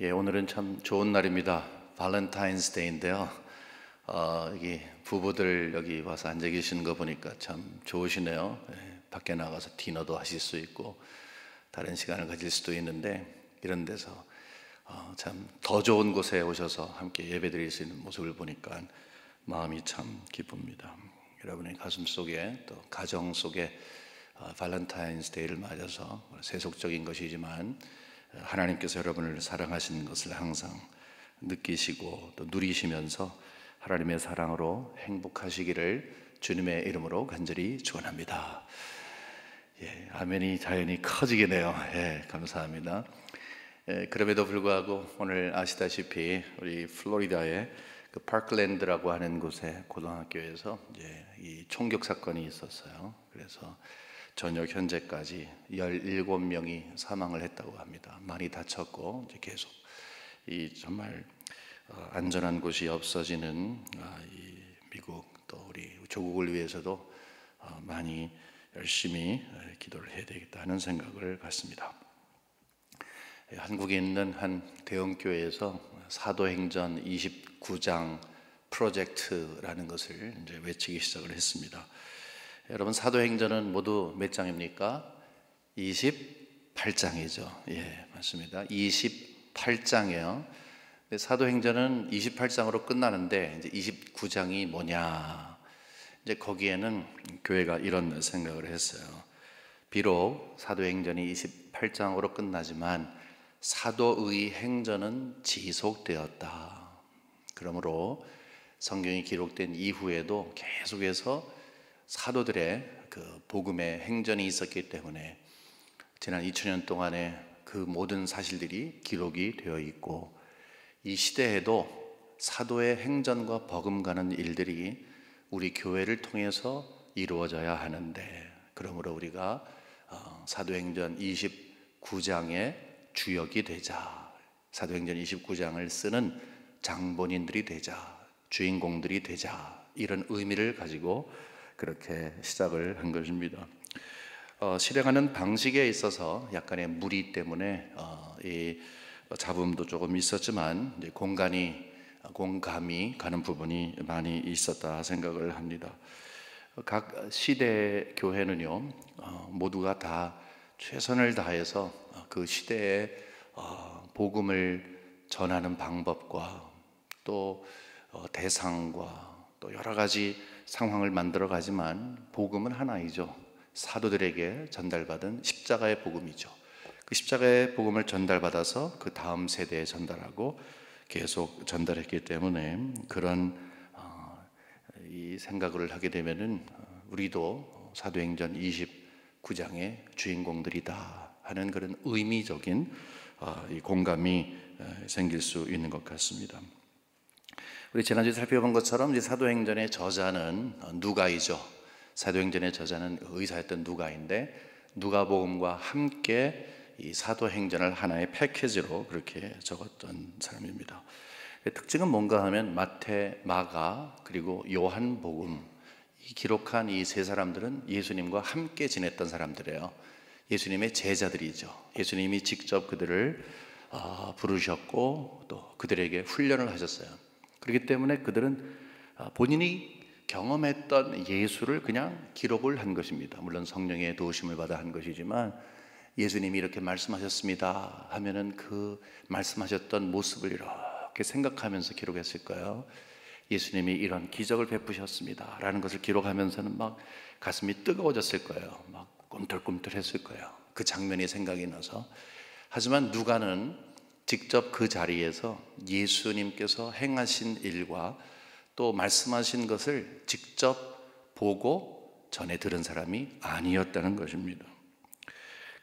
예, 오늘은 참 좋은 날입니다. 발렌타인스데이인데요. 여기 부부들 여기 와서 앉아 계시는 거 보니까 참 좋으시네요. 예, 밖에 나가서 디너도 하실 수 있고 다른 시간을 가질 수도 있는데 이런 데서 참 더 좋은 곳에 오셔서 함께 예배드릴 수 있는 모습을 보니까 마음이 참 기쁩니다. 여러분의 가슴 속에 또 가정 속에 발렌타인스데이를 맞아서 세속적인 것이지만 하나님께서 여러분을 사랑하시는 것을 항상 느끼시고 또 누리시면서 하나님의 사랑으로 행복하시기를 주님의 이름으로 간절히 축원합니다. 예, 아멘이 자연히 커지게네요. 예, 감사합니다. 예, 그럼에도 불구하고 오늘 아시다시피 우리 플로리다의 그 파크랜드라고 하는 곳의 고등학교에서 이제 이 총격 사건이 있었어요. 그래서 저녁 현재까지 17명이 사망을 했다고 합니다. 많이 다쳤고 이제 계속 이 정말 안전한 곳이 없어지는 이 미국 또 우리 조국을 위해서도 많이 열심히 기도를 해야 되겠다 하는 생각을 갖습니다. 한국에 있는 한 대형 교회에서 사도행전 29장 프로젝트라는 것을 이제 외치기 시작을 했습니다. 여러분, 사도행전은 모두 몇 장입니까? 28장이죠. 예, 맞습니다. 28장이에요. 사도행전은 28장으로 끝나는데 이제 29장이 뭐냐? 이제 거기에는 교회가 이런 생각을 했어요. 비록 사도행전이 28장으로 끝나지만 사도의 행전은 지속되었다. 그러므로 성경이 기록된 이후에도 계속해서 사도들의 그 복음의 행전이 있었기 때문에 지난 2000년 동안에 그 모든 사실들이 기록이 되어 있고 이 시대에도 사도의 행전과 버금가는 일들이 우리 교회를 통해서 이루어져야 하는데, 그러므로 우리가 사도행전 29장의 주역이 되자, 사도행전 29장을 쓰는 장본인들이 되자, 주인공들이 되자, 이런 의미를 가지고 그렇게 시작을 한 것입니다. 실행하는 방식에 있어서 약간의 무리 때문에 이 잡음도 조금 있었지만 이제 공감이 가는 부분이 많이 있었다 생각을 합니다. 각 시대 교회는요 모두가 다 최선을 다해서 그 시대의 복음을 전하는 방법과 또 대상과 또 여러 가지 상황을 만들어 가지만 복음은 하나이죠. 사도들에게 전달받은 십자가의 복음이죠. 그 십자가의 복음을 전달받아서 그 다음 세대에 전달하고 계속 전달했기 때문에 그런 이 생각을 하게 되면은 우리도 사도행전 29장의 주인공들이다 하는 그런 의미적인 이 공감이 생길 수 있는 것 같습니다. 우리 지난주에 살펴본 것처럼 이제 사도행전의 저자는 누가이죠. 사도행전의 저자는 의사였던 누가인데 누가복음과 함께 이 사도행전을 하나의 패키지로 그렇게 적었던 사람입니다. 특징은 뭔가 하면 마태, 마가 그리고 요한복음 이 기록한 이 세 사람들은 예수님과 함께 지냈던 사람들이에요. 예수님의 제자들이죠. 예수님이 직접 그들을 부르셨고 또 그들에게 훈련을 하셨어요. 그렇기 때문에 그들은 본인이 경험했던 예수를 그냥 기록을 한 것입니다. 물론 성령의 도우심을 받아 한 것이지만 예수님이 이렇게 말씀하셨습니다 하면은 그 말씀하셨던 모습을 이렇게 생각하면서 기록했을까요? 예수님이 이런 기적을 베푸셨습니다 라는 것을 기록하면서는 막 가슴이 뜨거워졌을 거예요. 막 꿈틀꿈틀했을 거예요. 그 장면이 생각이 나서. 하지만 누가는 직접 그 자리에서 예수님께서 행하신 일과 또 말씀하신 것을 직접 보고 전해 들은 사람이 아니었다는 것입니다.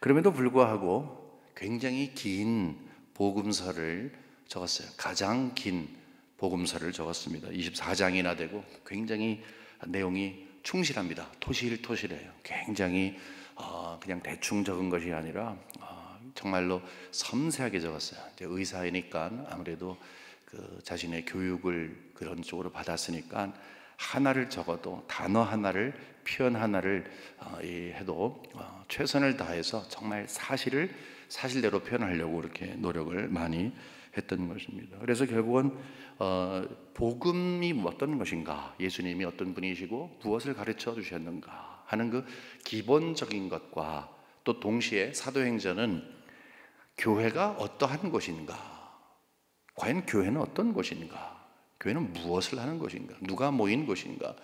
그럼에도 불구하고 굉장히 긴 복음서를 적었어요. 가장 긴 복음서를 적었습니다. 24장이나 되고 굉장히 내용이 충실합니다. 토실토실해요. 굉장히 그냥 대충 적은 것이 아니라 정말로 섬세하게 적었어요. 이제 의사이니까 아무래도 그 자신의 교육을 그런 쪽으로 받았으니까 하나를 적어도 단어 하나를, 표현 하나를 해도 최선을 다해서 정말 사실을 사실대로 표현하려고 이렇게 노력을 많이 했던 것입니다. 그래서 결국은 복음이 어떤 것인가, 예수님이 어떤 분이시고 무엇을 가르쳐 주셨는가 하는 그 기본적인 것과 또 동시에 사도행전은 교회가 어떠한 곳인가, 과연 교회는 어떤 곳인가, 교회는 무엇을 하는 곳인가, 누가 모인 곳인가,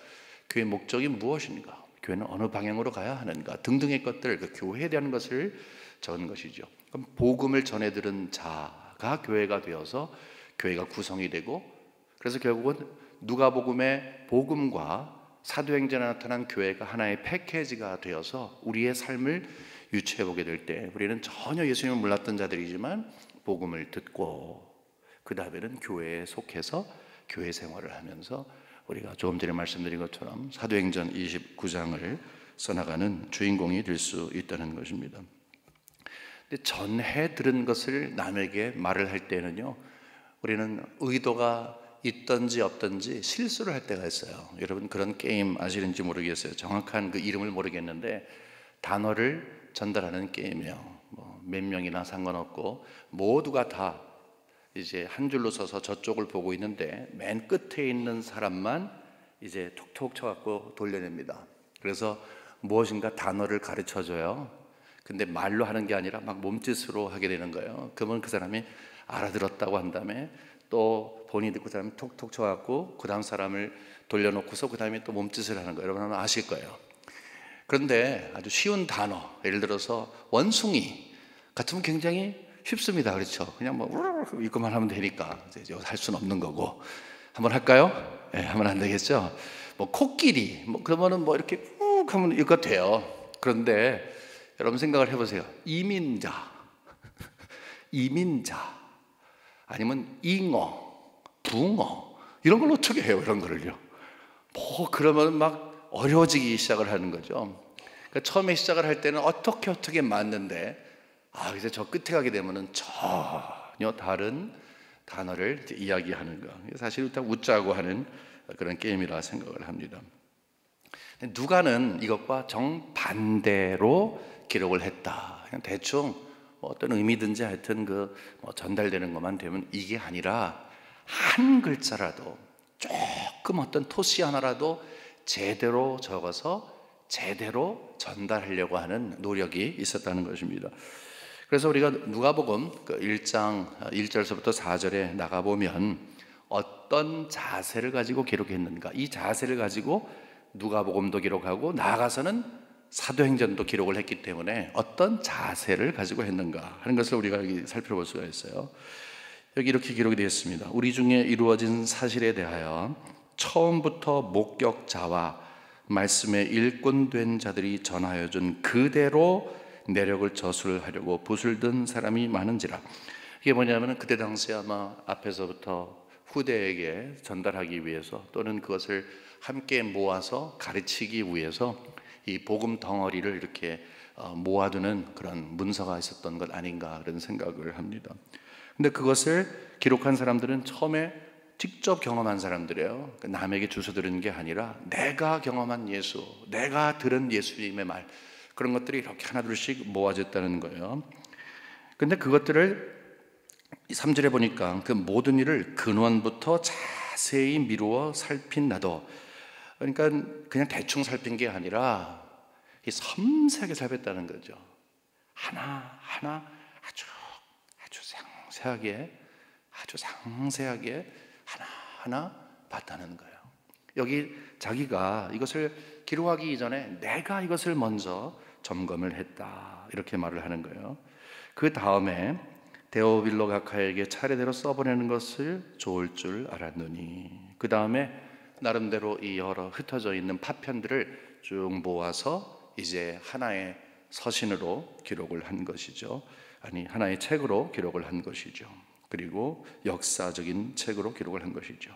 교회의 목적이 무엇인가, 교회는 어느 방향으로 가야 하는가 등등의 것들, 그 교회에 대한 것을 적은 것이죠. 그럼 복음을 전해 들은 자가 교회가 되어서 교회가 구성이 되고, 그래서 결국은 누가복음의 복음과 사도행전에 나타난 교회가 하나의 패키지가 되어서 우리의 삶을 유추해 보게 될 때 우리는 전혀 예수님을 몰랐던 자들이지만 복음을 듣고 그 다음에는 교회에 속해서 교회 생활을 하면서 우리가 조금 전에 말씀드린 것처럼 사도행전 29장을 써나가는 주인공이 될 수 있다는 것입니다. 근데 전해 들은 것을 남에게 말을 할 때는요, 우리는 의도가 있든지 없든지 실수를 할 때가 있어요. 여러분 그런 게임 아시는지 모르겠어요. 정확한 그 이름을 모르겠는데 단어를 전달하는 게임이에요. 몇 명이나 상관없고 모두가 다 이제 한 줄로 서서 저쪽을 보고 있는데 맨 끝에 있는 사람만 이제 톡톡 쳐갖고 돌려냅니다. 그래서 무엇인가 단어를 가르쳐 줘요. 근데 말로 하는 게 아니라 막 몸짓으로 하게 되는 거예요. 그러면 그 사람이 알아들었다고 한 다음에 또 본인이 듣고 그 사람이 톡톡 쳐갖고 그 다음 사람을 돌려놓고서 그 다음에 또 몸짓을 하는 거예요. 여러분 아실 거예요. 그런데 아주 쉬운 단어, 예를 들어서 원숭이 같으면 굉장히 쉽습니다. 그렇죠? 그냥 뭐 이것만 하면 되니까 이제 할 수는 없는 거고. 한번 할까요? 네, 하면 안 되겠죠? 뭐 코끼리, 뭐 그러면은 뭐 이렇게 훅 하면 이거 돼요. 그런데 여러분 생각을 해보세요. 이민자, 이민자, 아니면 잉어, 붕어 이런 걸 어떻게 해요? 이런 거를요. 뭐 그러면 막 어려워지기 시작을 하는 거죠. 그러니까 처음에 시작을 할 때는 어떻게 맞는데 이제 저 끝에 가게 되면은 전혀 다른 단어를 이야기하는 거. 사실 일단 웃자고 하는 그런 게임이라 생각을 합니다. 누가는 이것과 정반대로 기록을 했다. 그냥 대충 뭐 어떤 의미든지 하여튼 뭐 전달되는 것만 되면 이게 아니라 한 글자라도 조금 어떤 토시 하나라도 제대로 적어서 제대로 전달하려고 하는 노력이 있었다는 것입니다. 그래서 우리가 누가복음 1장 1절서부터 4절에 나가보면 어떤 자세를 가지고 기록했는가, 이 자세를 가지고 누가복음도 기록하고 나아가서는 사도행전도 기록을 했기 때문에 어떤 자세를 가지고 했는가 하는 것을 우리가 여기 살펴볼 수가 있어요. 여기 이렇게 기록이 되어 있습니다. 우리 중에 이루어진 사실에 대하여 처음부터 목격자와 말씀에 일꾼된 자들이 전하여 준 그대로 내력을 저술하려고 붓을 든 사람이 많은지라. 이게 뭐냐면 그때 당시에 아마 앞에서부터 후대에게 전달하기 위해서 또는 그것을 함께 모아서 가르치기 위해서 이 복음 덩어리를 이렇게 모아두는 그런 문서가 있었던 것 아닌가 그런 생각을 합니다. 근데 그것을 기록한 사람들은 처음에 직접 경험한 사람들이에요. 남에게 주워 들은 게 아니라 내가 경험한 예수, 내가 들은 예수님의 말, 그런 것들이 이렇게 하나둘씩 모아졌다는 거예요. 근데 그것들을 3절에 보니까 그 모든 일을 근원부터 자세히 미루어 살핀 나도, 그러니까 그냥 대충 살핀 게 아니라 섬세하게 살폈다는 거죠. 하나하나 아주 상세하게 하나하나 봤다는 거예요. 여기 자기가 이것을 기록하기 이전에 내가 이것을 먼저 점검을 했다 이렇게 말을 하는 거예요. 그 다음에 데오빌로 각하에게 차례대로 써보내는 것을 좋을 줄 알았느니, 그 다음에 나름대로 이 여러 흩어져 있는 파편들을 쭉 모아서 이제 하나의 서신으로 기록을 한 것이죠. 아니, 하나의 책으로 기록을 한 것이죠. 그리고 역사적인 책으로 기록을 한 것이죠.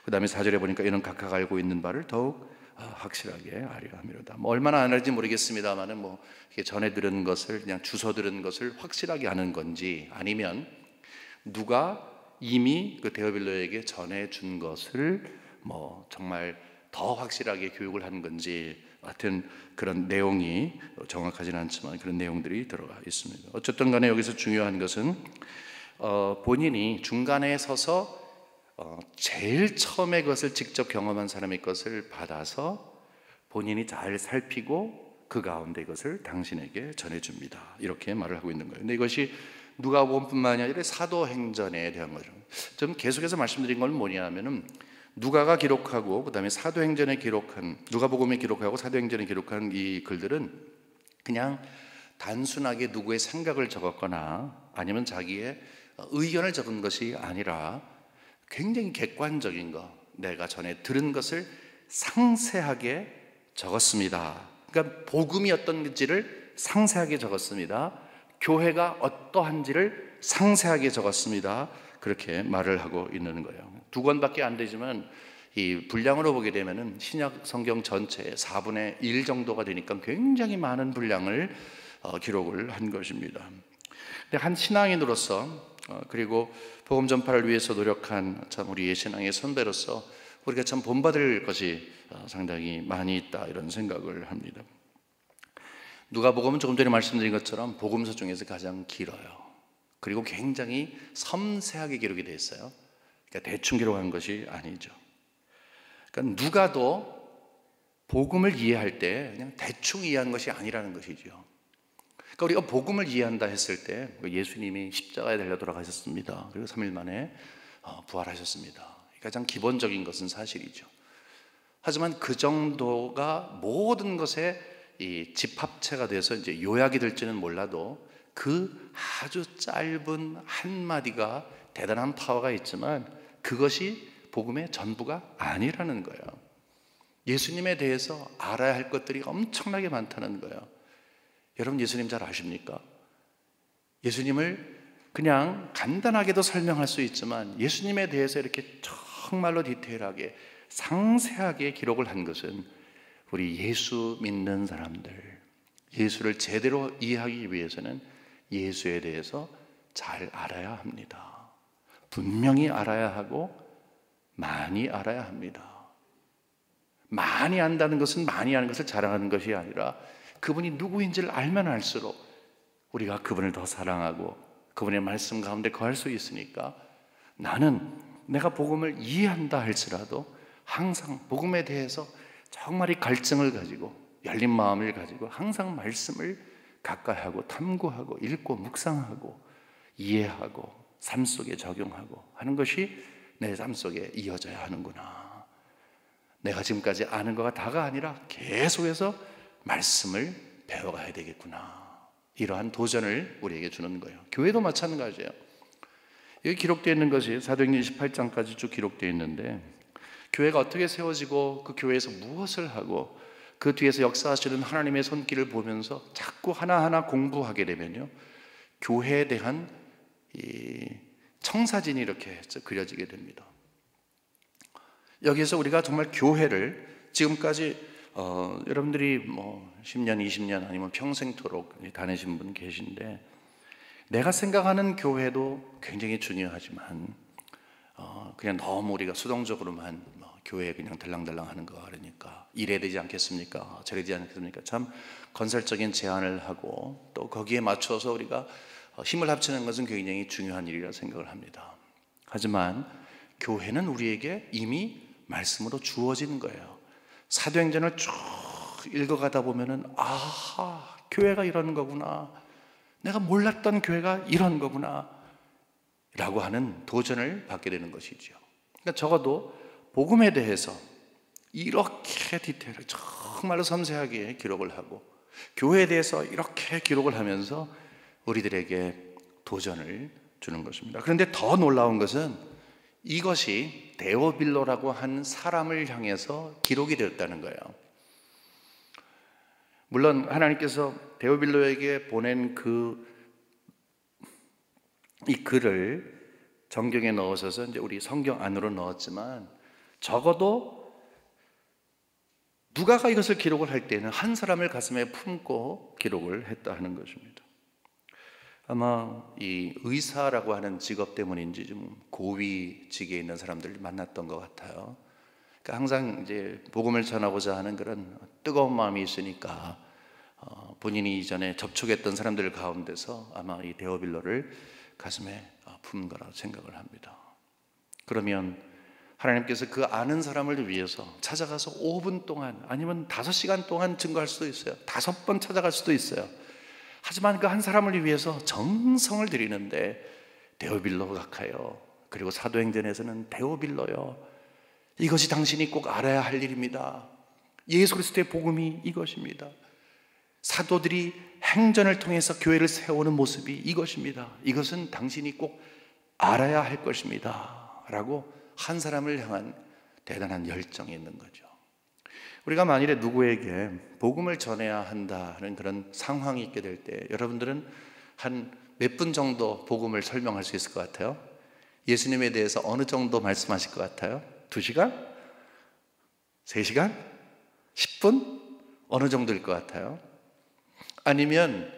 그 다음에 4절에 보니까 이는 각각 알고 있는 바를 더욱 확실하게 알려 함이로다. 뭐 얼마나 안 알지 모르겠습니다만은 뭐 이렇게 전해 들은 것을 그냥 주워 들은 것을 확실하게 아는 건지, 아니면 누가 이미 그 데오빌로에게 전해 준 것을 뭐 정말 더 확실하게 교육을 한 건지 하여튼 그런 내용이 정확하지는 않지만 그런 내용들이 들어가 있습니다. 어쨌든 간에 여기서 중요한 것은 본인이 중간에 서서 제일 처음에 그것을 직접 경험한 사람의 것을 받아서 본인이 잘 살피고 그 가운데 이것을 당신에게 전해줍니다. 이렇게 말을 하고 있는 거예요. 근데 이것이 누가복음뿐만이 아니라 사도행전에 대한 거죠. 좀 계속해서 말씀드린 건 뭐냐면은 누가가 기록하고 그다음에 사도행전에 기록한, 누가복음에 기록하고 사도행전에 기록한 이 글들은 그냥 단순하게 누구의 생각을 적었거나 아니면 자기의 의견을 적은 것이 아니라 굉장히 객관적인 것, 내가 전에 들은 것을 상세하게 적었습니다. 그러니까 복음이 어떤지를 상세하게 적었습니다. 교회가 어떠한지를 상세하게 적었습니다. 그렇게 말을 하고 있는 거예요. 2권밖에 안 되지만 이 분량으로 보게 되면은 신약 성경 전체의 4분의 1 정도가 되니까 굉장히 많은 분량을 기록을 한 것입니다. 근데 한 신앙인으로서 그리고 복음 전파를 위해서 노력한 참 우리의 신앙의 선배로서 우리가 참 본받을 것이 상당히 많이 있다, 이런 생각을 합니다. 누가복음은 조금 전에 말씀드린 것처럼 복음서 중에서 가장 길어요. 그리고 굉장히 섬세하게 기록이 되어 있어요. 그러니까 대충 기록한 것이 아니죠. 그러니까 누가도 복음을 이해할 때 그냥 대충 이해한 것이 아니라는 것이죠. 그러니까 우리가 복음을 이해한다 했을 때 예수님이 십자가에 달려 돌아가셨습니다. 그리고 3일 만에 부활하셨습니다. 가장 기본적인 것은 사실이죠. 하지만 그 정도가 모든 것에 이 집합체가 돼서 이제 요약이 될지는 몰라도 그 아주 짧은 한마디가 대단한 파워가 있지만 그것이 복음의 전부가 아니라는 거예요. 예수님에 대해서 알아야 할 것들이 엄청나게 많다는 거예요. 여러분 예수님 잘 아십니까? 예수님을 그냥 간단하게도 설명할 수 있지만 예수님에 대해서 이렇게 정말로 디테일하게 상세하게 기록을 한 것은 우리 예수 믿는 사람들, 예수를 제대로 이해하기 위해서는 예수에 대해서 잘 알아야 합니다. 분명히 알아야 하고 많이 알아야 합니다. 많이 안다는 것은 많이 아는 것을 자랑하는 것이 아니라 그분이 누구인지를 알면 알수록 우리가 그분을 더 사랑하고 그분의 말씀 가운데 거할 수 있으니까 나는 내가 복음을 이해한다 할지라도 항상 복음에 대해서 정말 이 갈증을 가지고 열린 마음을 가지고 항상 말씀을 가까이 하고 탐구하고 읽고 묵상하고 이해하고 삶 속에 적용하고 하는 것이 내 삶 속에 이어져야 하는구나. 내가 지금까지 아는 거가 다가 아니라 계속해서 말씀을 배워가야 되겠구나. 이러한 도전을 우리에게 주는 거예요. 교회도 마찬가지예요. 여기 기록되어 있는 것이 사도행전 28장까지 쭉 기록되어 있는데 교회가 어떻게 세워지고 그 교회에서 무엇을 하고 그 뒤에서 역사하시는 하나님의 손길을 보면서 자꾸 하나하나 공부하게 되면요, 교회에 대한 이 청사진이 이렇게 그려지게 됩니다. 여기에서 우리가 정말 교회를 지금까지 여러분들이 뭐 10년, 20년 아니면 평생토록 다니신 분 계신데 내가 생각하는 교회도 굉장히 중요하지만 그냥 너무 우리가 수동적으로만 교회에 그냥 들랑들랑 하는 거 그러니까 이래야 되지 않겠습니까? 저래야 되지 않겠습니까? 참 건설적인 제안을 하고 또 거기에 맞춰서 우리가 힘을 합치는 것은 굉장히 중요한 일이라 생각을 합니다. 하지만 교회는 우리에게 이미 말씀으로 주어진 거예요. 사도행전을 쭉 읽어가다 보면은 아하, 교회가 이런 거구나, 내가 몰랐던 교회가 이런 거구나 라고 하는 도전을 받게 되는 것이죠. 그러니까 적어도 복음에 대해서 이렇게 디테일하게 정말로 섬세하게 기록을 하고 교회에 대해서 이렇게 기록을 하면서 우리들에게 도전을 주는 것입니다. 그런데 더 놀라운 것은 이것이 데오빌로라고 한 사람을 향해서 기록이 되었다는 거예요. 물론 하나님께서 데오빌로에게 보낸 이 글을 정경에 넣으셔서 이제 우리 성경 안으로 넣었지만 적어도 누가가 이것을 기록을 할 때는 한 사람을 가슴에 품고 기록을 했다 하는 것입니다. 아마 이 의사라고 하는 직업 때문인지 좀 고위직에 있는 사람들을 만났던 것 같아요. 그러니까 항상 이제 복음을 전하고자 하는 그런 뜨거운 마음이 있으니까 본인이 이전에 접촉했던 사람들 가운데서 아마 이 데오빌로를 가슴에 품은 거라고 생각을 합니다. 그러면 하나님께서 그 아는 사람을 위해서 찾아가서 5분 동안 아니면 5시간 동안 증거할 수도 있어요. 5번 찾아갈 수도 있어요. 하지만 그 한 사람을 위해서 정성을 들이는데 데오빌로가 가요. 그리고 사도행전에서는 데오빌로요, 이것이 당신이 꼭 알아야 할 일입니다. 예수 그리스도의 복음이 이것입니다. 사도들이 행전을 통해서 교회를 세우는 모습이 이것입니다. 이것은 당신이 꼭 알아야 할 것입니다 라고 한 사람을 향한 대단한 열정이 있는 거죠. 우리가 만일에 누구에게 복음을 전해야 한다는 그런 상황이 있게 될 때 여러분들은 한 몇 분 정도 복음을 설명할 수 있을 것 같아요? 예수님에 대해서 어느 정도 말씀하실 것 같아요? 2시간? 3시간? 10분? 어느 정도일 것 같아요? 아니면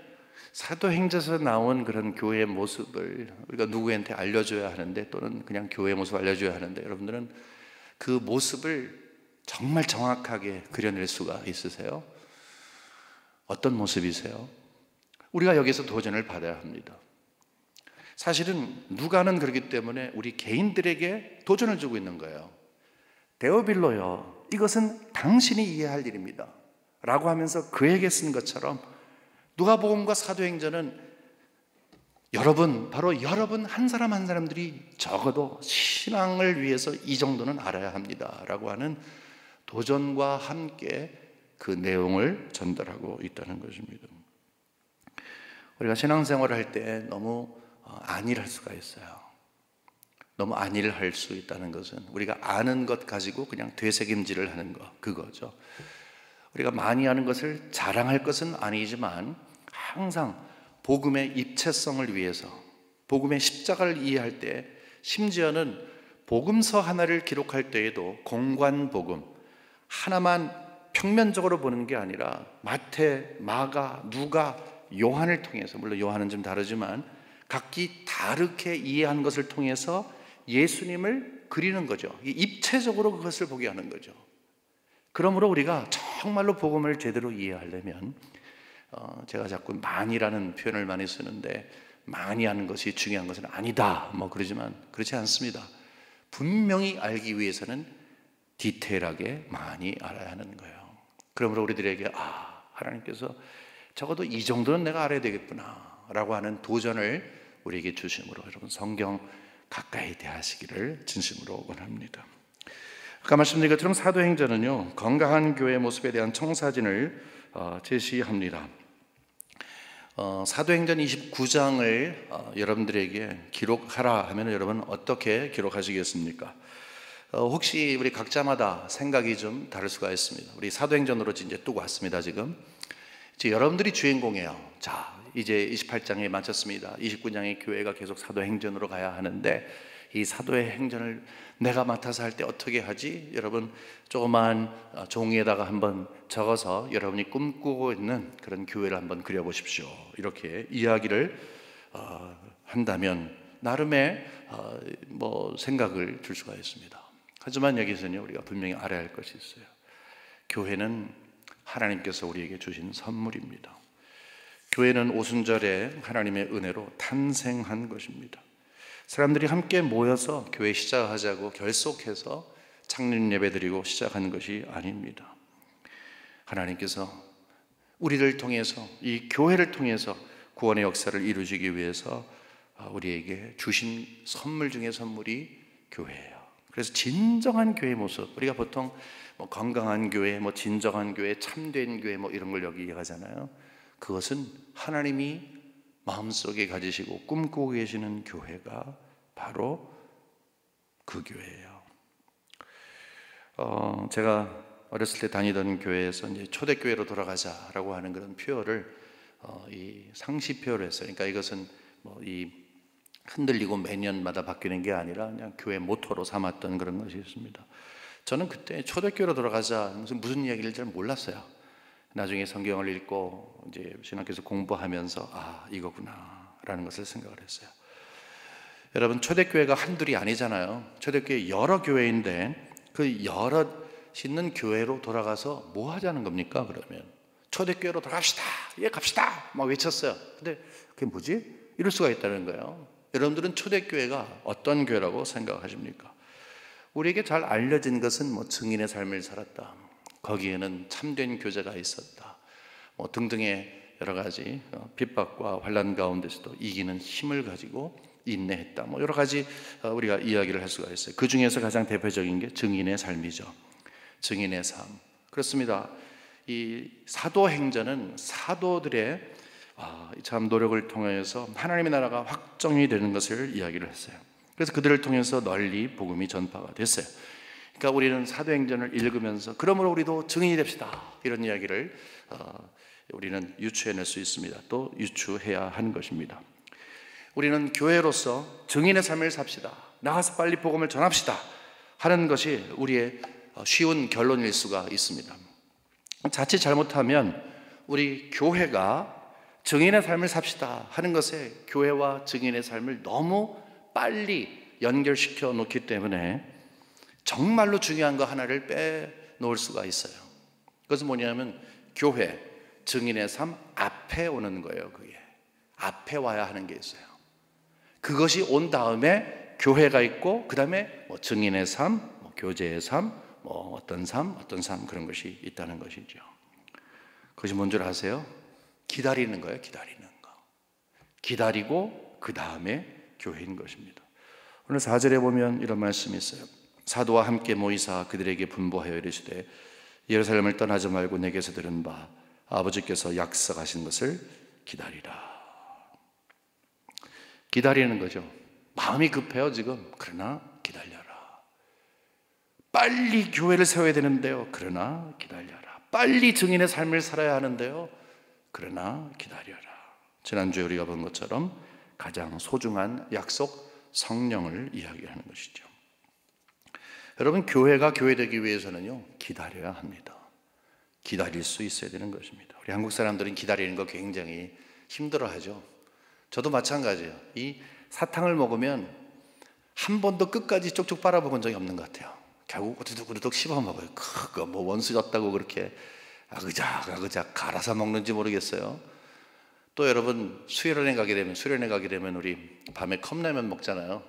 사도행전에서 나온 그런 교회의 모습을 우리가 누구한테 알려줘야 하는데, 또는 그냥 교회의 모습을 알려줘야 하는데, 여러분들은 그 모습을 정말 정확하게 그려낼 수가 있으세요? 어떤 모습이세요? 우리가 여기서 도전을 받아야 합니다. 사실은 누가는 그렇기 때문에 우리 개인들에게 도전을 주고 있는 거예요. 데오빌로요, 이것은 당신이 이해할 일입니다 라고 하면서 그에게 쓴 것처럼 누가복음과 사도행전은 여러분, 바로 여러분 한 사람 한 사람들이 적어도 신앙을 위해서 이 정도는 알아야 합니다 라고 하는 도전과 함께 그 내용을 전달하고 있다는 것입니다. 우리가 신앙생활을 할 때 너무 안일할 수가 있어요. 너무 안일할 수 있다는 것은 우리가 아는 것 가지고 그냥 되새김질을 하는 것, 그거죠. 우리가 많이 아는 것을 자랑할 것은 아니지만 항상 복음의 입체성을 위해서, 복음의 십자가를 이해할 때, 심지어는 복음서 하나를 기록할 때에도 공관복음 하나만 평면적으로 보는 게 아니라 마태, 마가, 누가, 요한을 통해서, 물론 요한은 좀 다르지만 각기 다르게 이해한 것을 통해서 예수님을 그리는 거죠. 입체적으로 그것을 보게 하는 거죠. 그러므로 우리가 정말로 복음을 제대로 이해하려면 제가 자꾸 많이라는 표현을 많이 쓰는데, 많이 하는 것이 중요한 것은 아니다 그러지만 그렇지 않습니다. 분명히 알기 위해서는 디테일하게 많이 알아야 하는 거예요. 그러므로 우리들에게 하나님께서 적어도 이 정도는 내가 알아야 되겠구나 라고 하는 도전을 우리에게 주심으로 여러분 성경 가까이 대하시기를 진심으로 원합니다. 아까 말씀드린 것처럼 사도행전은요, 건강한 교회의 모습에 대한 청사진을 제시합니다. 사도행전 29장을 여러분들에게 기록하라 하면 여러분 어떻게 기록하시겠습니까? 혹시 우리 각자마다 생각이 좀 다를 수가 있습니다. 우리 사도행전으로 이제 뚝 왔습니다. 지금 이제 여러분들이 주인공이에요. 자, 이제 28장에 마쳤습니다. 29장의 교회가 계속 사도행전으로 가야 하는데, 이 사도의 행전을 내가 맡아서 할 때 어떻게 하지? 여러분 조그만 종이에다가 한번 적어서 여러분이 꿈꾸고 있는 그런 교회를 한번 그려보십시오. 이렇게 이야기를 한다면 나름의 생각을 줄 수가 있습니다. 하지만 여기서는요, 우리가 분명히 알아야 할 것이 있어요. 교회는 하나님께서 우리에게 주신 선물입니다. 교회는 오순절에 하나님의 은혜로 탄생한 것입니다. 사람들이 함께 모여서 교회 시작하자고 결속해서 창립 예배 드리고 시작하는 것이 아닙니다. 하나님께서 우리를 통해서, 이 교회를 통해서 구원의 역사를 이루시기 위해서 우리에게 주신 선물 중에 선물이 교회예요. 그래서 진정한 교회의 모습, 우리가 보통 건강한 교회, 진정한 교회, 참된 교회 이런 걸 여기 얘기하잖아요. 그것은 하나님이 마음속에 가지시고 꿈꾸고 계시는 교회가 바로 그 교회예요. 제가 어렸을 때 다니던 교회에서 이제 초대교회로 돌아가자라고 하는 그런 표어를 이 상시표로 했어요. 그러니까 이것은 이 흔들리고 매년마다 바뀌는 게 아니라 그냥 교회 모토로 삼았던 그런 것이 있습니다. 저는 그때 초대교회로 돌아가자 무슨 이야기를 잘 몰랐어요. 나중에 성경을 읽고 이제 신학교에서 공부하면서 이거구나라는 것을 생각을 했어요. 여러분, 초대교회가 한둘이 아니잖아요. 초대교회 여러 교회인데 그 여럿 있는 교회로 돌아가서 뭐 하자는 겁니까? 그러면 초대교회로 돌아갑시다. 예, 갑시다. 막 외쳤어요. 근데 그게 뭐지? 이럴 수가 있다는 거예요. 여러분들은 초대교회가 어떤 교회라고 생각하십니까? 우리에게 잘 알려진 것은 뭐 증인의 삶을 살았다, 거기에는 참된 교제가 있었다, 뭐 등등의 여러 가지 핍박과 환난 가운데서도 이기는 힘을 가지고 인내했다, 뭐 여러 가지 우리가 이야기를 할 수가 있어요. 그 중에서 가장 대표적인 게 증인의 삶이죠. 증인의 삶. 그렇습니다. 이 사도행전은 사도들의 참 노력을 통해서 하나님의 나라가 확정이 되는 것을 이야기를 했어요. 그래서 그들을 통해서 널리 복음이 전파가 됐어요. 그러니까 우리는 사도행전을 읽으면서 그러므로 우리도 증인이 됩시다, 이런 이야기를 우리는 유추해낼 수 있습니다. 또 유추해야 하는 것입니다. 우리는 교회로서 증인의 삶을 삽시다, 나가서 빨리 복음을 전합시다 하는 것이 우리의 쉬운 결론일 수가 있습니다. 자칫 잘못하면 우리 교회가 증인의 삶을 삽시다 하는 것에 교회와 증인의 삶을 너무 빨리 연결시켜 놓기 때문에 정말로 중요한 거 하나를 빼놓을 수가 있어요. 그것은 뭐냐면 교회, 증인의 삶 앞에 오는 거예요. 그게 앞에 와야 하는 게 있어요. 그것이 온 다음에 교회가 있고, 그 다음에 뭐 증인의 삶, 뭐 교제의 삶, 뭐 어떤 삶 그런 것이 있다는 것이죠. 그것이 뭔 줄 아세요? 기다리는 거예요. 기다리는 거. 기다리고 그 다음에 교회인 것입니다. 오늘 4절에 보면 이런 말씀이 있어요. 사도와 함께 모이사 그들에게 분부하여 이르시되 예루살렘을 떠나지 말고 내게서 들은 바 아버지께서 약속하신 것을 기다리라. 기다리는 거죠. 마음이 급해요 지금. 그러나 기다려라. 빨리 교회를 세워야 되는데요. 그러나 기다려라. 빨리 증인의 삶을 살아야 하는데요. 그러나 기다려라. 지난주에 우리가 본 것처럼 가장 소중한 약속, 성령을 이야기하는 것이죠. 여러분, 교회가 교회되기 위해서는요, 기다려야 합니다. 기다릴 수 있어야 되는 것입니다. 우리 한국 사람들은 기다리는 거 굉장히 힘들어하죠. 저도 마찬가지예요. 이 사탕을 먹으면 한 번도 끝까지 쪽쪽 빨아먹은 적이 없는 것 같아요. 결국 우두둑우두둑 씹어 먹어요. 그거 뭐 원수였다고 그렇게 아그작 갈아서 먹는지 모르겠어요. 또 여러분, 수련회 가게 되면 우리 밤에 컵라면 먹잖아요.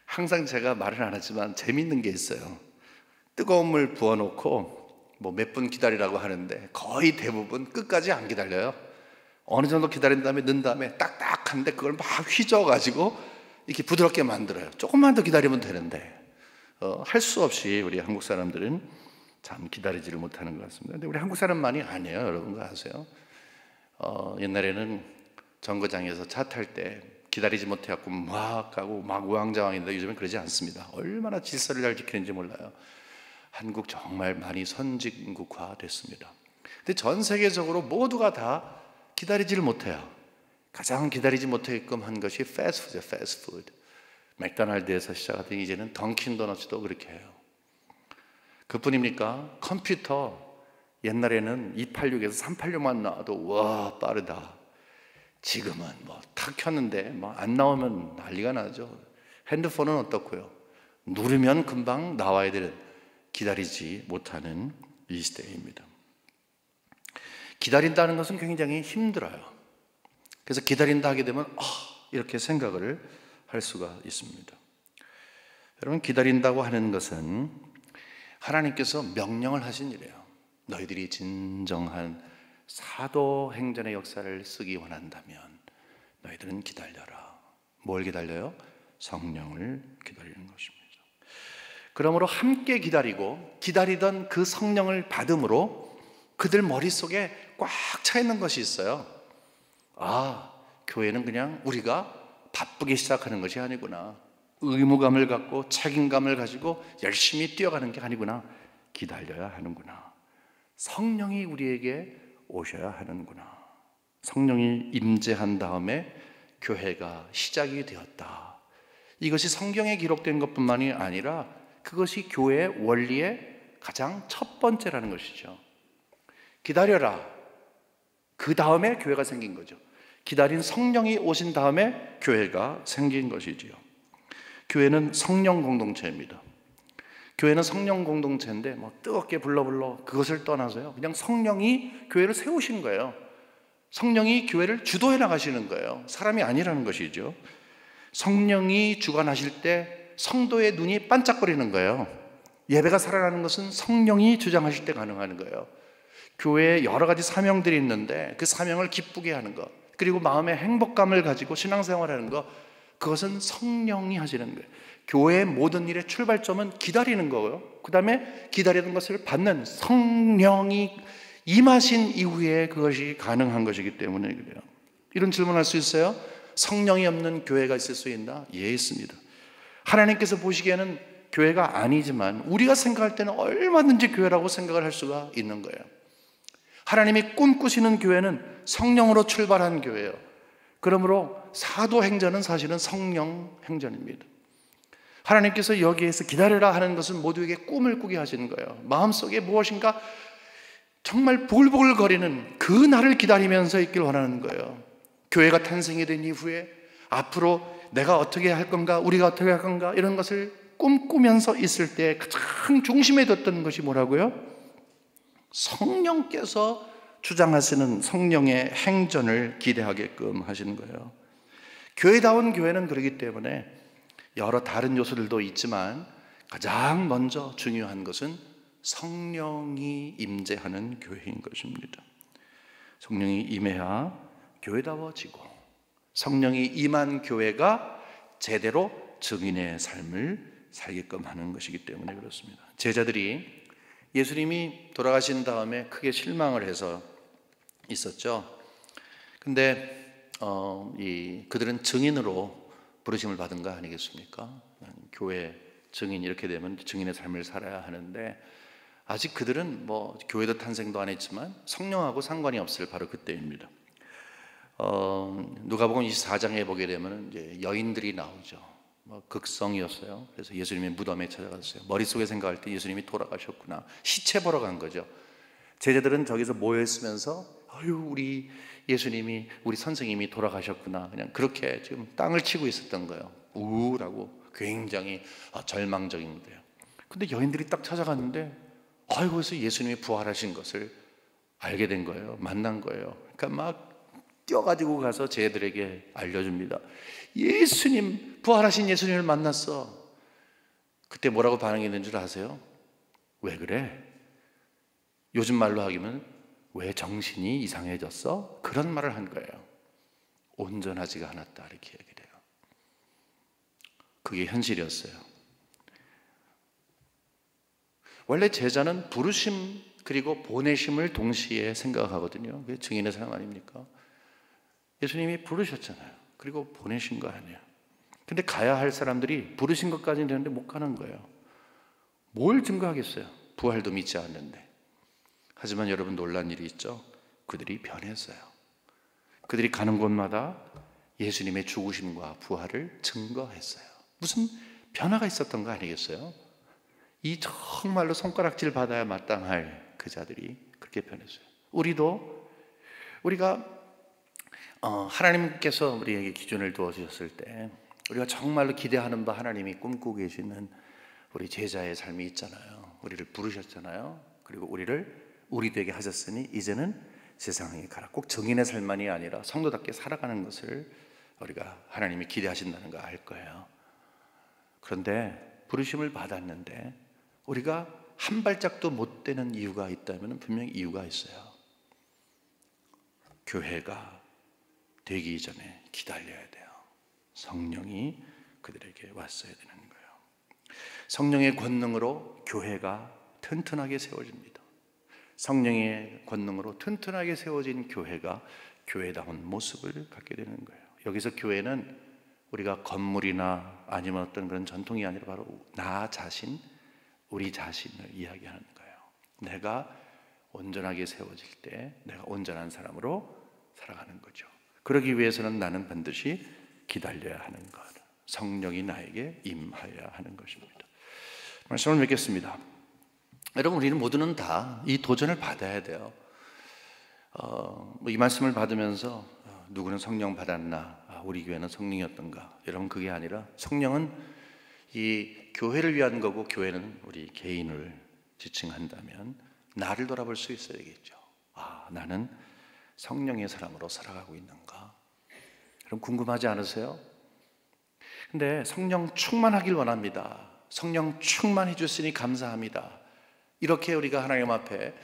항상 제가 말은 안 하지만 재밌는 게 있어요. 뜨거운 물 부어놓고 뭐 몇 분 기다리라고 하는데 거의 대부분 끝까지 안 기다려요. 어느 정도 기다린 다음에 넣은 다음에 딱딱한데 그걸 막 휘저어가지고 이렇게 부드럽게 만들어요. 조금만 더 기다리면 되는데 할 수 없이 우리 한국 사람들은 참 기다리지를 못하는 것 같습니다. 근데 우리 한국 사람만이 아니에요. 여러분 그거 아세요? 옛날에는 정거장에서 차 탈 때 기다리지 못해갖고 막 가고 막 우왕좌왕인데 요즘은 그러지 않습니다. 얼마나 질서를 잘 지키는지 몰라요. 한국 정말 많이 선진국화 됐습니다. 근데 전 세계적으로 모두가 다 기다리지를 못해요. 가장 기다리지 못하게끔 한 것이 패스트푸드예요. 패스트푸드. 맥도날드에서 시작하던 이제는 던킨 도너츠도 그렇게 해요. 그뿐입니까? 컴퓨터 옛날에는 286에서 386만 나와도 와 빠르다. 지금은 뭐 탁 켰는데 뭐 안 나오면 난리가 나죠. 핸드폰은 어떻고요? 누르면 금방 나와야 되는, 기다리지 못하는 이 시대입니다. 기다린다는 것은 굉장히 힘들어요. 그래서 기다린다 하게 되면 이렇게 생각을 할 수가 있습니다. 여러분, 기다린다고 하는 것은 하나님께서 명령을 하신 일이에요. 너희들이 진정한 사도행전의 역사를 쓰기 원한다면 너희들은 기다려라. 뭘 기다려요? 성령을 기다리는 것입니다. 그러므로 함께 기다리고 기다리던 그 성령을 받음으로 그들 머릿속에 꽉 차 있는 것이 있어요. 교회는 그냥 우리가 바쁘게 시작하는 것이 아니구나. 의무감을 갖고 책임감을 가지고 열심히 뛰어가는 게 아니구나. 기다려야 하는구나. 성령이 우리에게 오셔야 하는구나. 성령이 임재한 다음에 교회가 시작이 되었다. 이것이 성경에 기록된 것뿐만이 아니라 그것이 교회의 원리의 가장 첫 번째라는 것이죠. 기다려라. 그 다음에 교회가 생긴 거죠. 기다린 성령이 오신 다음에 교회가 생긴 것이지요. 교회는 성령 공동체입니다. 교회는 성령 공동체인데 뭐 뜨겁게 불러 그것을 떠나서요, 그냥 성령이 교회를 세우신 거예요. 성령이 교회를 주도해 나가시는 거예요. 사람이 아니라는 것이죠. 성령이 주관하실 때 성도의 눈이 반짝거리는 거예요. 예배가 살아나는 것은 성령이 주장하실 때 가능한 거예요. 교회에 여러 가지 사명들이 있는데 그 사명을 기쁘게 하는 것, 그리고 마음의 행복감을 가지고 신앙생활하는 것, 그것은 성령이 하시는 거예요. 교회의 모든 일의 출발점은 기다리는 거고요, 그 다음에 기다리는 것을 받는 성령이 임하신 이후에 그것이 가능한 것이기 때문에 그래요. 이런 질문할 수 있어요? 성령이 없는 교회가 있을 수 있나? 예, 있습니다. 하나님께서 보시기에는 교회가 아니지만 우리가 생각할 때는 얼마든지 교회라고 생각을 할 수가 있는 거예요. 하나님이 꿈꾸시는 교회는 성령으로 출발한 교회예요. 그러므로 사도행전은 사실은 성령 행전입니다. 하나님께서 여기에서 기다려라 하는 것은 모두에게 꿈을 꾸게 하시는 거예요. 마음속에 무엇인가 정말 보글보글거리는 그 날을 기다리면서 있길 원하는 거예요. 교회가 탄생이 된 이후에 앞으로 내가 어떻게 할 건가, 우리가 어떻게 할 건가, 이런 것을 꿈꾸면서 있을 때 가장 중심에 뒀던 것이 뭐라고요? 성령께서 주장하시는 성령의 행전을 기대하게끔 하시는 거예요. 교회다운 교회는 그렇기 때문에 여러 다른 요소들도 있지만 가장 먼저 중요한 것은 성령이 임재하는 교회인 것입니다. 성령이 임해야 교회다워지고, 성령이 임한 교회가 제대로 증인의 삶을 살게끔 하는 것이기 때문에 그렇습니다. 제자들이 예수님이 돌아가신 다음에 크게 실망을 해서 있었죠. 근데 그들은 증인으로 부르심을 받은 거 아니겠습니까? 교회 증인, 이렇게 되면 증인의 삶을 살아야 하는데 아직 그들은 뭐 교회도 탄생도 안 했지만 성령하고 상관이 없을 바로 그때입니다. 누가복음 24장에 보게 되면 이제 여인들이 나오죠. 극성이었어요. 그래서 예수님의 무덤에 찾아갔어요. 머릿속에 생각할 때 예수님이 돌아가셨구나, 시체 보러 간 거죠. 제자들은 저기서 모여 있으면서 우리 예수님이, 우리 선생님이 돌아가셨구나, 그냥 그렇게 지금 땅을 치고 있었던 거예요. 우울하고 굉장히 절망적인 거예요. 근데 여인들이 딱 찾아갔는데 거기서 예수님이 부활하신 것을 알게 된 거예요. 만난 거예요. 그러니까 막 뛰어가지고 가서 제자들에게 알려줍니다. 예수님, 부활하신 예수님을 만났어. 그때 뭐라고 반응했는 줄 아세요? 왜 그래? 요즘 말로 하기면 왜 정신이 이상해졌어? 그런 말을 한 거예요. 온전하지가 않았다, 이렇게 얘기를 해요. 그게 현실이었어요. 원래 제자는 부르심 그리고 보내심을 동시에 생각하거든요. 그게 증인의 삶 아닙니까? 예수님이 부르셨잖아요. 그리고 보내신 거 아니에요. 근데 가야 할 사람들이 부르신 것까지는 되는데 못 가는 거예요. 뭘 증거하겠어요? 부활도 믿지 않는데. 하지만 여러분, 놀란 일이 있죠. 그들이 변했어요. 그들이 가는 곳마다 예수님의 죽으심과 부활을 증거했어요. 무슨 변화가 있었던 거 아니겠어요? 이 정말로 손가락질 받아야 마땅할 그 자들이 그렇게 변했어요. 우리가 하나님께서 우리에게 기준을 두어주셨을 때 우리가 정말로 기대하는 바 하나님이 꿈꾸고 계시는 우리 제자의 삶이 있잖아요. 우리를 부르셨잖아요. 그리고 우리 되게 하셨으니 이제는 세상에 가라. 꼭 증인의 삶만이 아니라 성도답게 살아가는 것을 우리가 하나님이 기대하신다는 거 알 거예요. 그런데 부르심을 받았는데 우리가 한 발짝도 못 되는 이유가 있다면 분명히 이유가 있어요. 교회가 되기 전에 기다려야 돼요. 성령이 그들에게 왔어야 되는 거예요. 성령의 권능으로 교회가 튼튼하게 세워집니다. 성령의 권능으로 튼튼하게 세워진 교회가 교회다운 모습을 갖게 되는 거예요. 여기서 교회는 우리가 건물이나 아니면 어떤 그런 전통이 아니라 바로 나 자신, 우리 자신을 이야기하는 거예요. 내가 온전하게 세워질 때 내가 온전한 사람으로 살아가는 거죠. 그러기 위해서는 나는 반드시 기다려야 하는 것, 성령이 나에게 임하여야 하는 것입니다. 말씀을 맺겠습니다. 여러분, 우리는 모두는 다 이 도전을 받아야 돼요. 이 말씀을 받으면서 누구는 성령 받았나, 우리 교회는 성령이었던가, 여러분, 그게 아니라 성령은 이 교회를 위한 거고 교회는 우리 개인을 지칭한다면 나를 돌아볼 수 있어야 되겠죠. 아, 나는 성령의 사람으로 살아가고 있는가? 그럼 궁금하지 않으세요? 근데 성령 충만하길 원합니다. 성령 충만해 주시니 감사합니다. 이렇게 우리가 하나님 앞에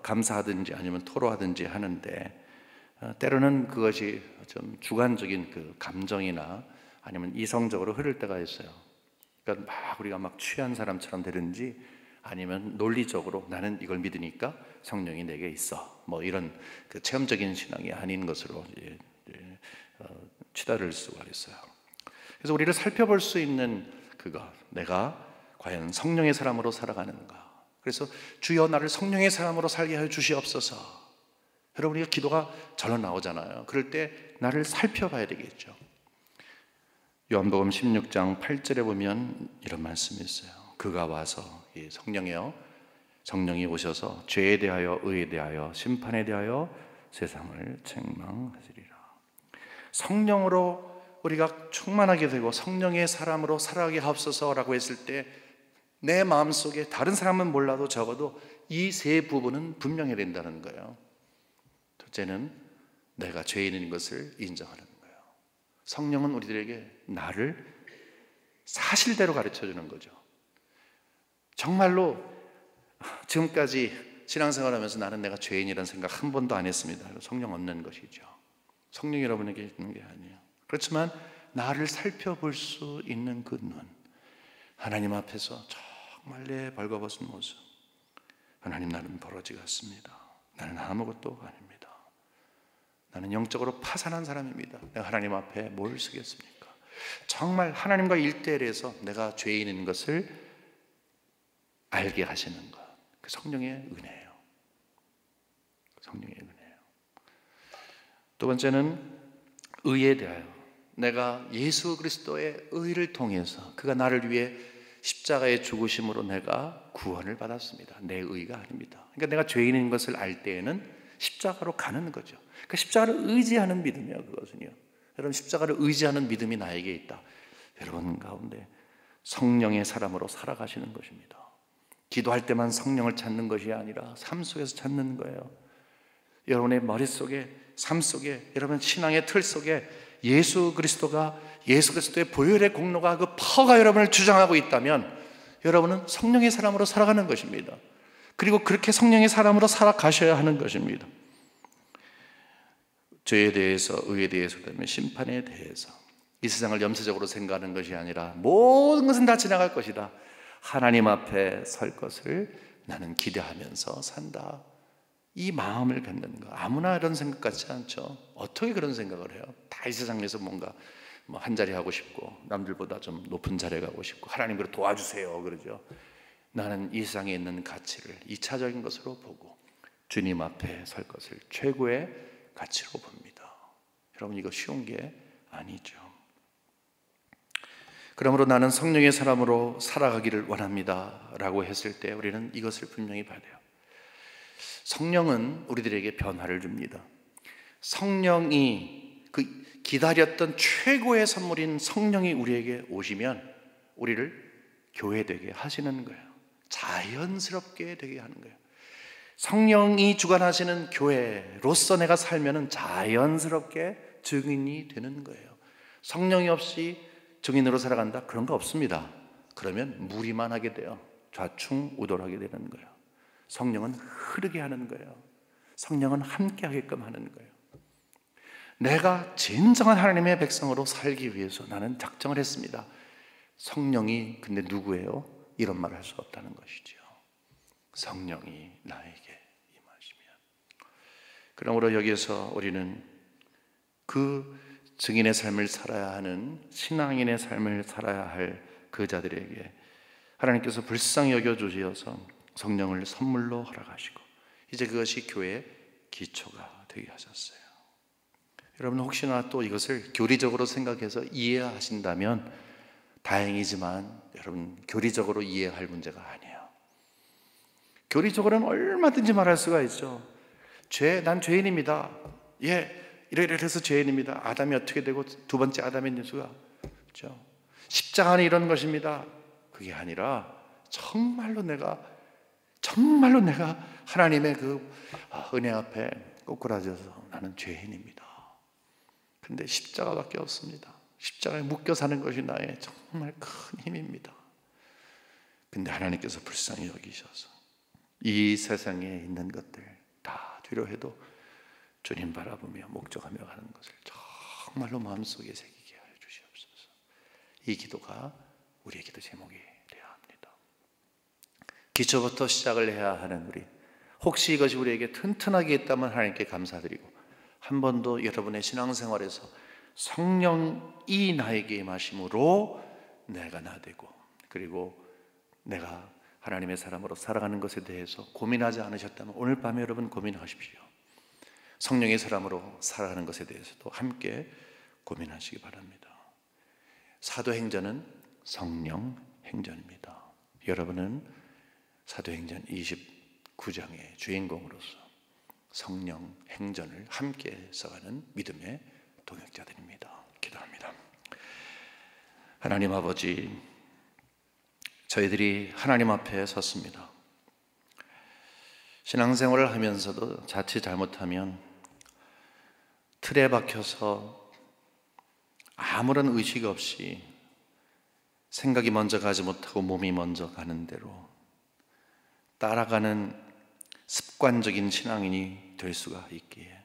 감사하든지 아니면 토로하든지 하는데 때로는 그것이 좀 주관적인 그 감정이나 아니면 이성적으로 흐를 때가 있어요. 그러니까 막 우리가 막 취한 사람처럼 되든지 아니면 논리적으로 나는 이걸 믿으니까 성령이 내게 있어, 뭐 이런 그 체험적인 신앙이 아닌 것으로 치달을 수가 있어요. 그래서 우리를 살펴볼 수 있는 그거, 내가 과연 성령의 사람으로 살아가는가. 그래서 주여 나를 성령의 사람으로 살게 하여 주시옵소서. 여러분, 우리가 기도가 절로 나오잖아요. 그럴 때 나를 살펴봐야 되겠죠. 요한복음 16장 8절에 보면 이런 말씀이 있어요. 그가 와서, 성령이 오셔서 죄에 대하여 의에 대하여 심판에 대하여 세상을 책망하시리라. 성령으로 우리가 충만하게 되고 성령의 사람으로 살아가게 하옵소서라고 했을 때 내 마음속에 다른 사람은 몰라도 적어도 이 세 부분은 분명해야 된다는 거예요. 첫째는 내가 죄인인 것을 인정하는 거예요. 성령은 우리들에게 나를 사실대로 가르쳐 주는 거죠. 정말로 지금까지 신앙생활하면서 나는 내가 죄인이라는 생각 한 번도 안 했습니다. 성령 없는 것이죠. 성령이 여러분에게 있는 게 아니에요. 그렇지만 나를 살펴볼 수 있는 그 눈, 하나님 앞에서 정말 내 벌거벗은 모습, 하나님 나는 버러지 같습니다. 나는 아무것도 아닙니다. 나는 영적으로 파산한 사람입니다. 내가 하나님 앞에 뭘 쓰겠습니까? 정말 하나님과 일대일해서 내가 죄인인 것을 알게 하시는 것, 그 성령의 은혜예요. 성령의 은혜예요. 두 번째는 의에 대하여, 내가 예수 그리스도의 의를 통해서 그가 나를 위해 십자가의 죽으심으로 내가 구원을 받았습니다. 내 의가 아닙니다. 그러니까 내가 죄인인 것을 알 때에는 십자가로 가는 거죠. 그러니까 십자가를 의지하는 믿음이에요. 그것은요, 여러분, 십자가를 의지하는 믿음이 나에게 있다. 여러분 가운데 성령의 사람으로 살아가시는 것입니다. 기도할 때만 성령을 찾는 것이 아니라 삶 속에서 찾는 거예요. 여러분의 머릿속에, 삶 속에, 여러분 신앙의 틀 속에 예수 그리스도의 보혈의 공로가, 그 파워가 여러분을 주장하고 있다면 여러분은 성령의 사람으로 살아가는 것입니다. 그리고 그렇게 성령의 사람으로 살아가셔야 하는 것입니다. 죄에 대해서, 의에 대해서, 그다음에 심판에 대해서, 이 세상을 염세적으로 생각하는 것이 아니라 모든 것은 다 지나갈 것이다. 하나님 앞에 설 것을 나는 기대하면서 산다. 이 마음을 갖는 거, 아무나 이런 생각 같지 않죠? 어떻게 그런 생각을 해요? 다 이 세상에서 뭔가 한 자리 하고 싶고 남들보다 좀 높은 자리에 가고 싶고 하나님으로 도와주세요 그러죠. 나는 이 세상에 있는 가치를 2차적인 것으로 보고 주님 앞에 설 것을 최고의 가치로 봅니다. 여러분, 이거 쉬운 게 아니죠. 그러므로 나는 성령의 사람으로 살아가기를 원합니다 라고 했을 때 우리는 이것을 분명히 봐야 돼요. 성령은 우리들에게 변화를 줍니다. 성령이, 그 기다렸던 최고의 선물인 성령이 우리에게 오시면 우리를 교회되게 하시는 거예요. 자연스럽게 되게 하는 거예요. 성령이 주관하시는 교회로서 내가 살면 자연스럽게 증인이 되는 거예요. 성령이 없이 증인으로 살아간다? 그런 거 없습니다. 그러면 무리만 하게 돼요. 좌충우돌하게 되는 거예요. 성령은 흐르게 하는 거예요. 성령은 함께 하게끔 하는 거예요. 내가 진정한 하나님의 백성으로 살기 위해서 나는 작정을 했습니다. 성령이 근데 누구예요? 이런 말을 할 수 없다는 것이죠. 성령이 나에게 임하시면. 그러므로 여기에서 우리는 그 증인의 삶을 살아야 하는, 신앙인의 삶을 살아야 할 그 자들에게 하나님께서 불쌍히 여겨주셔서 성령을 선물로 허락하시고 이제 그것이 교회의 기초가 되게 하셨어요. 여러분, 혹시나 또 이것을 교리적으로 생각해서 이해하신다면 다행이지만 여러분, 교리적으로 이해할 문제가 아니에요. 교리적으로는 얼마든지 말할 수가 있죠. 난 죄인입니다. 이래서 죄인입니다. 아담이 어떻게 되고 두 번째 아담의 뉴스가, 그렇죠? 십자가는 이런 것입니다. 그게 아니라 정말로 내가 하나님의 그 은혜 앞에 꼬꾸라져서 나는 죄인입니다. 근데 십자가밖에 없습니다. 십자가에 묶여 사는 것이 나의 정말 큰 힘입니다. 근데 하나님께서 불쌍히 여기셔서 이 세상에 있는 것들 다 뒤로 해도 주님 바라보며 목적하며 가는 것을 정말로 마음속에 새기게 하여 주시옵소서. 이 기도가 우리의 기도 제목이 되어야 합니다. 기초부터 시작을 해야 하는 우리, 혹시 이것이 우리에게 튼튼하게 있다면 하나님께 감사드리고, 한 번도 여러분의 신앙생활에서 성령이 나에게 임하심으로 내가 나되고, 그리고 내가 하나님의 사람으로 살아가는 것에 대해서 고민하지 않으셨다면 오늘 밤에 여러분 고민하십시오. 성령의 사람으로 살아가는 것에 대해서도 함께 고민하시기 바랍니다. 사도행전은 성령 행전입니다. 여러분은 사도행전 29장의 주인공으로서 성령 행전을 함께 써가는 믿음의 동역자들입니다. 기도합니다. 하나님 아버지, 저희들이 하나님 앞에 섰습니다. 신앙생활을 하면서도 자칫 잘못하면 틀에 박혀서 아무런 의식 없이 생각이 먼저 가지 못하고 몸이 먼저 가는 대로 따라가는 습관적인 신앙인이 될 수가 있기에,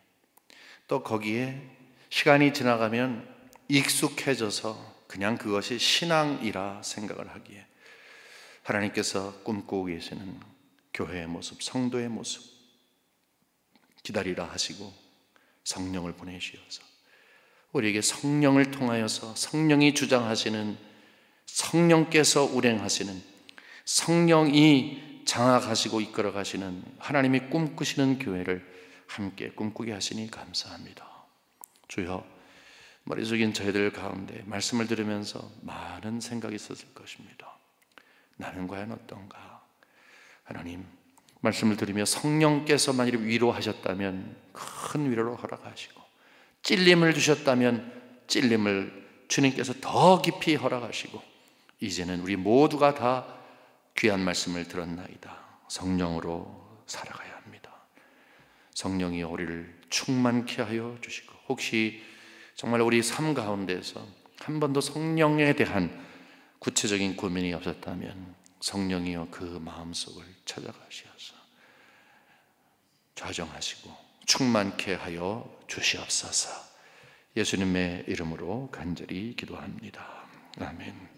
또 거기에 시간이 지나가면 익숙해져서 그냥 그것이 신앙이라 생각을 하기에 하나님께서 꿈꾸고 계시는 교회의 모습, 성도의 모습 기다리라 하시고 성령을 보내주셔서 우리에게 성령을 통하여서 성령이 주장하시는, 성령께서 운행하시는, 성령이 장악하시고 이끌어 가시는 하나님이 꿈꾸시는 교회를 함께 꿈꾸게 하시니 감사합니다. 주여, 머릿속인 저희들 가운데 말씀을 들으면서 많은 생각이 있었을 것입니다. 나는 과연 어떤가? 하나님, 말씀을 들으며 성령께서 만일 위로하셨다면 큰 위로를 허락하시고, 찔림을 주셨다면 찔림을 주님께서 더 깊이 허락하시고, 이제는 우리 모두가 다 귀한 말씀을 들었나이다. 성령으로 살아가야 합니다. 성령이 우리를 충만케 하여 주시고, 혹시 정말 우리 삶 가운데서 한 번도 성령에 대한 구체적인 고민이 없었다면 성령이여 그 마음속을 찾아가시어서 좌정하시고 충만케 하여 주시옵소서. 예수님의 이름으로 간절히 기도합니다. 아멘.